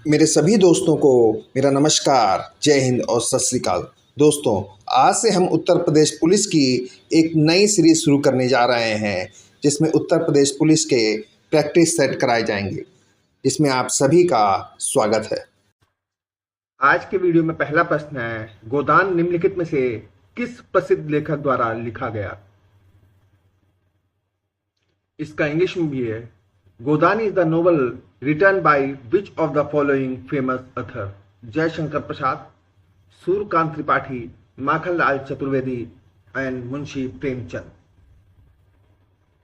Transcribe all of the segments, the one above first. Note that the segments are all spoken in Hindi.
मेरे सभी दोस्तों को मेरा नमस्कार, जय हिंद और सत श्री अकाल। दोस्तों, आज से हम उत्तर प्रदेश पुलिस की एक नई सीरीज शुरू करने जा रहे हैं, जिसमें उत्तर प्रदेश पुलिस के प्रैक्टिस सेट कराए जाएंगे, जिसमें आप सभी का स्वागत है। आज के वीडियो में पहला प्रश्न है, गोदान निम्नलिखित में से किस प्रसिद्ध लेखक द्वारा लिखा गया? इसका इंग्लिश में भी है, Godan is the novel written by which of the following famous author? Jaishankar Prasad, Suryakant Tripathi, Makhanlal Chaturvedi and Munshi Premchand.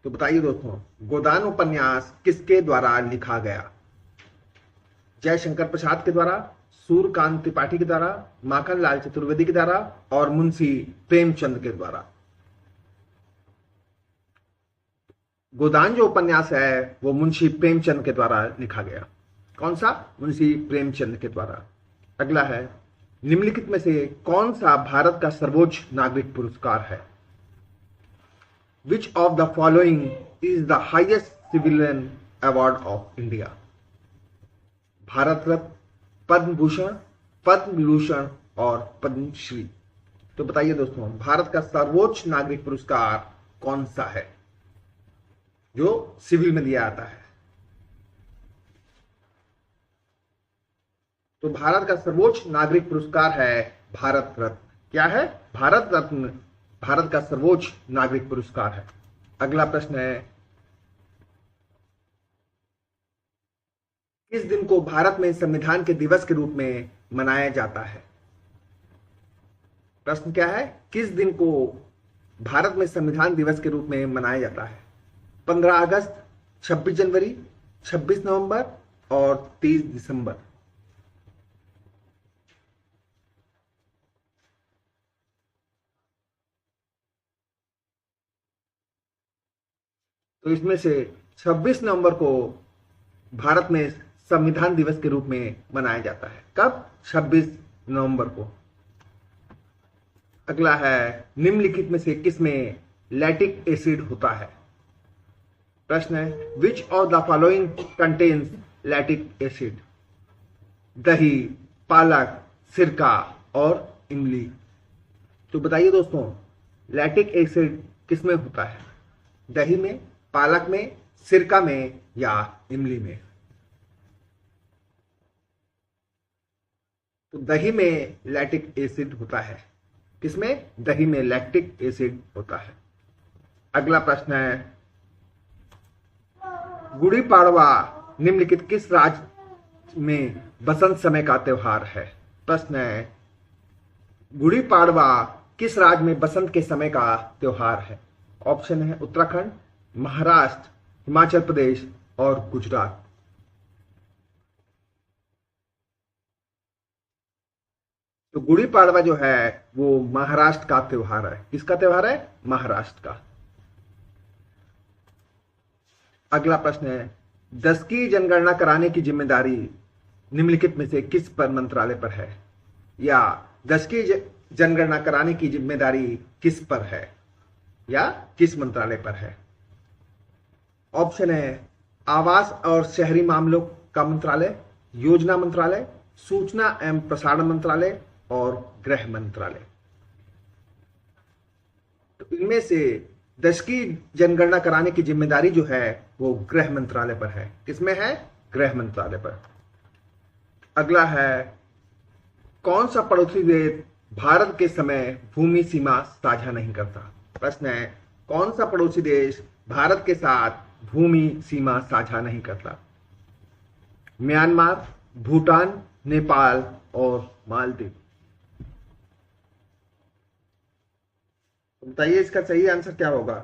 तो बताइए दोस्तों, गोदान उपन्यास किसके द्वारा लिखा गया? जयशंकर प्रसाद के द्वारा, सूर्यकांत त्रिपाठी के द्वारा, माखनलाल चतुर्वेदी के द्वारा और मुंशी प्रेमचंद के द्वारा। गोदान जो उपन्यास है वो मुंशी प्रेमचंद के द्वारा लिखा गया। कौन सा? मुंशी प्रेमचंद के द्वारा। अगला है, निम्नलिखित में से कौन सा भारत का सर्वोच्च नागरिक पुरस्कार है? Which of the following is the highest civilian award of India? Bharat Ratna, Padma Bhushan, Padma Vibhushan और पद्मश्री। तो बताइए दोस्तों, भारत का सर्वोच्च नागरिक पुरस्कार कौन सा है जो सिविल में दिया जाता है? तो भारत का सर्वोच्च नागरिक पुरस्कार है भारत रत्न। क्या है? भारत रत्न भारत का सर्वोच्च नागरिक पुरस्कार है। अगला प्रश्न है, किस दिन को भारत में संविधान के दिवस के रूप में मनाया जाता है? प्रश्न क्या है? किस दिन को भारत में संविधान दिवस के रूप में मनाया जाता है? 15 अगस्त, 26 जनवरी, 26 नवंबर और 30 दिसंबर। तो इसमें से 26 नवंबर को भारत में संविधान दिवस के रूप में मनाया जाता है। कब? 26 नवंबर को। अगला है, निम्नलिखित में से किसमें लैक्टिक एसिड होता है? प्रश्न है, which of the following contains lactic acid? दही, पालक, सिरका और इमली। तो बताइए दोस्तों, लैक्टिक एसिड किसमें होता है? दही में, पालक में, सिरका में या इमली में? तो दही में लैक्टिक एसिड होता है। किसमें? दही में लैक्टिक एसिड होता है। अगला प्रश्न है, गुड़ी पाड़वा निम्नलिखित किस राज्य में बसंत समय का त्योहार है? प्रश्न है, गुड़ी पाड़वा किस राज्य में बसंत के समय का त्योहार है? ऑप्शन है उत्तराखंड, महाराष्ट्र, हिमाचल प्रदेश और गुजरात। तो गुड़ी पाड़वा जो है वो महाराष्ट्र का त्योहार है। किसका त्योहार है? महाराष्ट्र का। अगला प्रश्न है, 10 की जनगणना कराने की जिम्मेदारी निम्नलिखित में से किस पर मंत्रालय पर है? या 10 की जनगणना कराने की जिम्मेदारी किस पर है या किस मंत्रालय पर है? ऑप्शन है आवास और शहरी मामलों का मंत्रालय, योजना मंत्रालय, सूचना एवं प्रसारण मंत्रालय और गृह मंत्रालय। तो इनमें से 10 की जनगणना कराने की जिम्मेदारी जो है वो गृह मंत्रालय पर है। किसमें है? गृह मंत्रालय पर। अगला है, कौन सा पड़ोसी देश भारत के समय भूमि सीमा साझा नहीं करता? प्रश्न है, कौन सा पड़ोसी देश भारत के साथ भूमि सीमा साझा नहीं करता? म्यांमार, भूटान, नेपाल और मालदीव। बताइए इसका सही आंसर क्या होगा?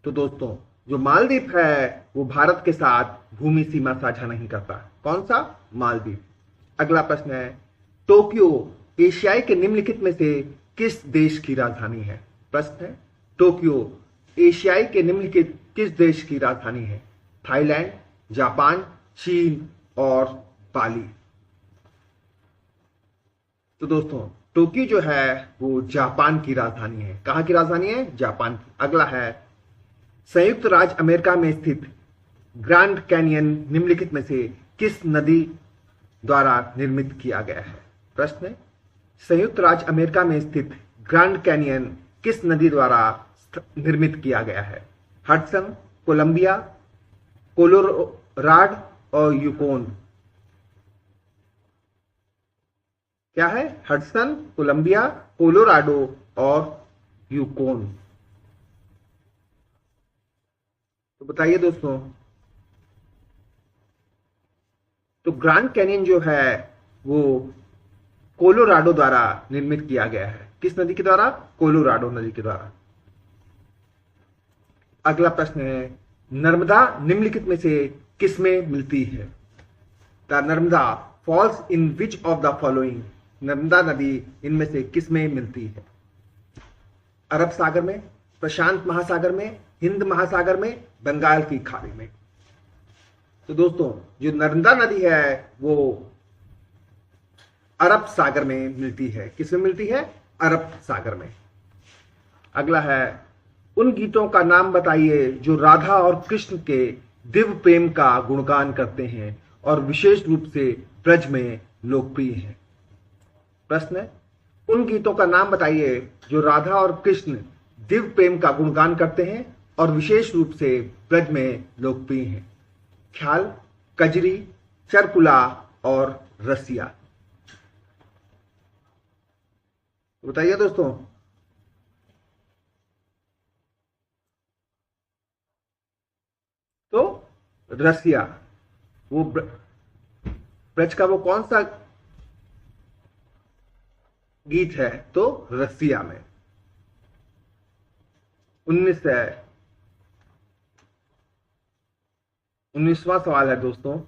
तो दोस्तों, जो मालदीव है वो भारत के साथ भूमि सीमा साझा नहीं करता। कौन सा? मालदीव। अगला प्रश्न है, टोक्यो एशियाई के निम्नलिखित में से किस देश की राजधानी है? प्रश्न है, टोक्यो एशियाई के निम्नलिखित किस देश की राजधानी है? थाईलैंड, जापान, चीन और बाली। तो दोस्तों, टोक्यो जो है वो जापान की राजधानी है। कहां की राजधानी है? जापान की। अगला है, संयुक्त राज्य अमेरिका में स्थित ग्रैंड कैनियन निम्नलिखित में से किस नदी द्वारा निर्मित किया गया है? प्रश्न, संयुक्त राज्य अमेरिका में स्थित ग्रैंड कैनियन किस नदी द्वारा निर्मित किया गया है? हडसन, कोलंबिया, कोलोराड और यूकोन। क्या है? हडसन, कोलंबिया, कोलोराडो और यूकोन। तो बताइए दोस्तों। तो ग्रैंड कैनियन जो है वो कोलोराडो द्वारा निर्मित किया गया है। किस नदी के द्वारा? कोलोराडो नदी के द्वारा। अगला प्रश्न है, नर्मदा निम्नलिखित में से किसमें मिलती है? The Narmada falls in which of the following? Narmada नदी इनमें से किसमें मिलती है? अरब सागर में, प्रशांत महासागर में, हिंद महासागर में, बंगाल की खाड़ी में। तो दोस्तों जो नर्मदा नदी है वो अरब सागर में मिलती है। किसमें मिलती है? अरब सागर में। अगला है, उन गीतों का नाम बताइए जो राधा और कृष्ण के दिव्य प्रेम का गुणगान करते हैं और विशेष रूप से ब्रज में लोकप्रिय हैं। प्रश्न, उन गीतों का नाम बताइए जो राधा और कृष्ण दिव्य प्रेम का गुणगान करते हैं और विशेष रूप से ब्रज में लोकप्रिय हैं। ख्याल, कजरी, चरकुला और रसिया। बताइए दोस्तों। तो रसिया वो ब्रज का वो कौन सा गीत है? तो रसिया में। 19वां सवाल है दोस्तों,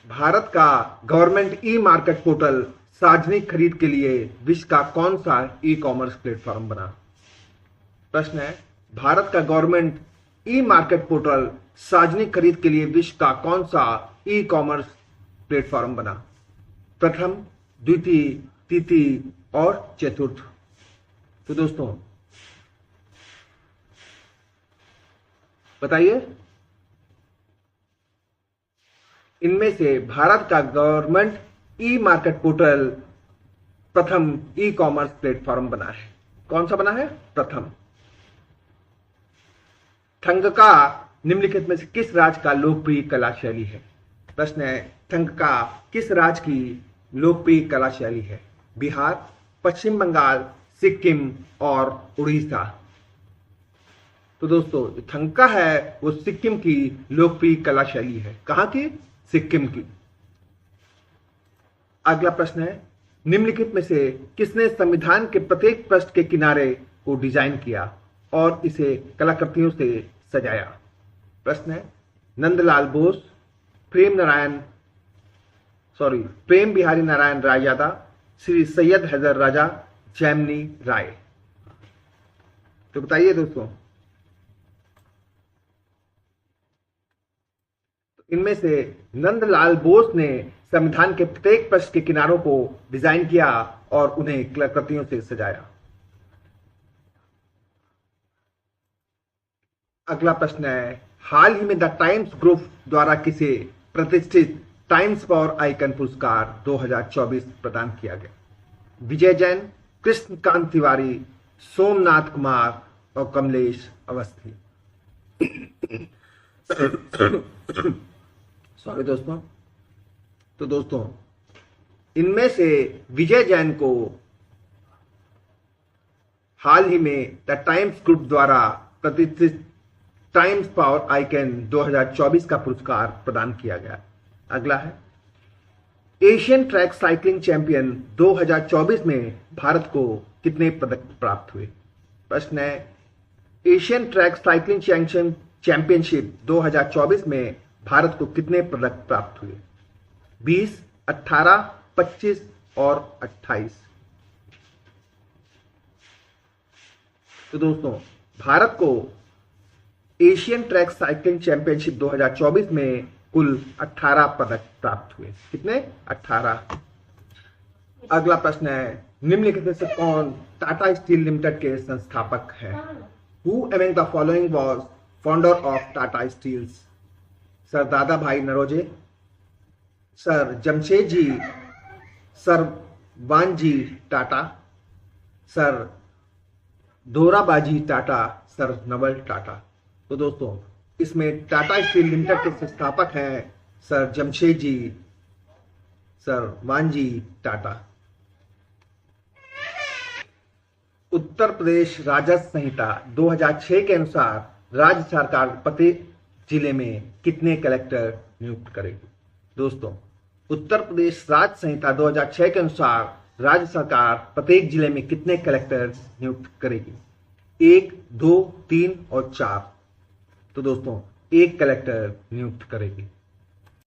भारत का गवर्नमेंट ई मार्केट पोर्टल सार्वजनिक खरीद के लिए विश्व का कौन सा ई कॉमर्स प्लेटफॉर्म बना? प्रश्न है, भारत का गवर्नमेंट ई मार्केट पोर्टल सार्वजनिक खरीद के लिए विश्व का कौन सा ई कॉमर्स प्लेटफॉर्म बना? प्रथम, द्वितीय, तृतीय और चतुर्थ। तो दोस्तों बताइए, इनमें से भारत का गवर्नमेंट ई मार्केट पोर्टल प्रथम ई कॉमर्स प्लेटफॉर्म बना है। कौन सा बना है? प्रथम। थंगका निम्नलिखित में से किस राज्य का लोकप्रिय कला शैली है? प्रश्न है, थंगका किस राज्य की लोकप्रिय कला शैली है? बिहार, पश्चिम बंगाल, सिक्किम और उड़ीसा। तो दोस्तों जो थंगका है वो सिक्किम की लोकप्रिय कला शैली है। कहां की? सिक्किम की। अगला प्रश्न है, निम्नलिखित में से किसने संविधान के प्रत्येक पृष्ठ के किनारे को डिजाइन किया और इसे कलाकृतियों से सजाया? प्रश्न है, नंदलाल बोस, प्रेम बिहारी नारायण रायजादा, श्री सैयद हैदर राजा, जैमिनी राय। तो बताइए दोस्तों। इनमें से नंदलाल बोस ने संविधान के प्रत्येक पृष्ठ के किनारों को डिजाइन किया और उन्हें कलाकृतियों से सजाया। अगला प्रश्न है, हाल ही में द टाइम्स ग्रुप द्वारा किसे प्रतिष्ठित टाइम्स फॉर आइकन पुरस्कार 2024 प्रदान किया गया? विजय जैन, कृष्णकांत तिवारी, सोमनाथ कुमार और कमलेश अवस्थी। सॉरी दोस्तों। तो दोस्तों इनमें से विजय जैन को हाल ही में द टाइम्स ग्रुप द्वारा प्रतिष्ठित टाइम्स फॉर आइकन 2024 का पुरस्कार प्रदान किया गया। अगला है, एशियन ट्रैक साइकिलिंग चैंपियन 2024 में भारत को कितने पदक प्राप्त हुए? प्रश्न है, एशियन ट्रैक साइकिलिंग चैंपियनशिप 2024 में भारत को कितने पदक प्राप्त हुए? 20, 18, 25 और 28। तो दोस्तों भारत को एशियन ट्रैक साइकिलिंग चैंपियनशिप 2024 में कुल 18 पदक प्राप्त हुए। कितने? 18। अगला प्रश्न है, निम्नलिखित में से कौन टाटा स्टील लिमिटेड के संस्थापक हैं? Who among the following was founder of Tata steels? Sir Dadabhai Naoroji, sir Jamshedji Sarwanji Tata, sir Dorabji Tata, sir Naval Tata. तो दोस्तों इसमें टाटा स्टील लिमिटेड के संस्थापक हैं सर जमशेदजी सरवानजी टाटा। उत्तर प्रदेश राजस्व संहिता 2006 के अनुसार राज्य सरकार प्रत्येक जिले में कितने कलेक्टर नियुक्त करेगी? दोस्तों उत्तर प्रदेश राज्य संहिता 2006 के अनुसार राज्य सरकार प्रत्येक जिले में कितने कलेक्टर नियुक्त करेगी? 1, 2, 3 और 4। तो दोस्तों 1 कलेक्टर नियुक्त करेगी।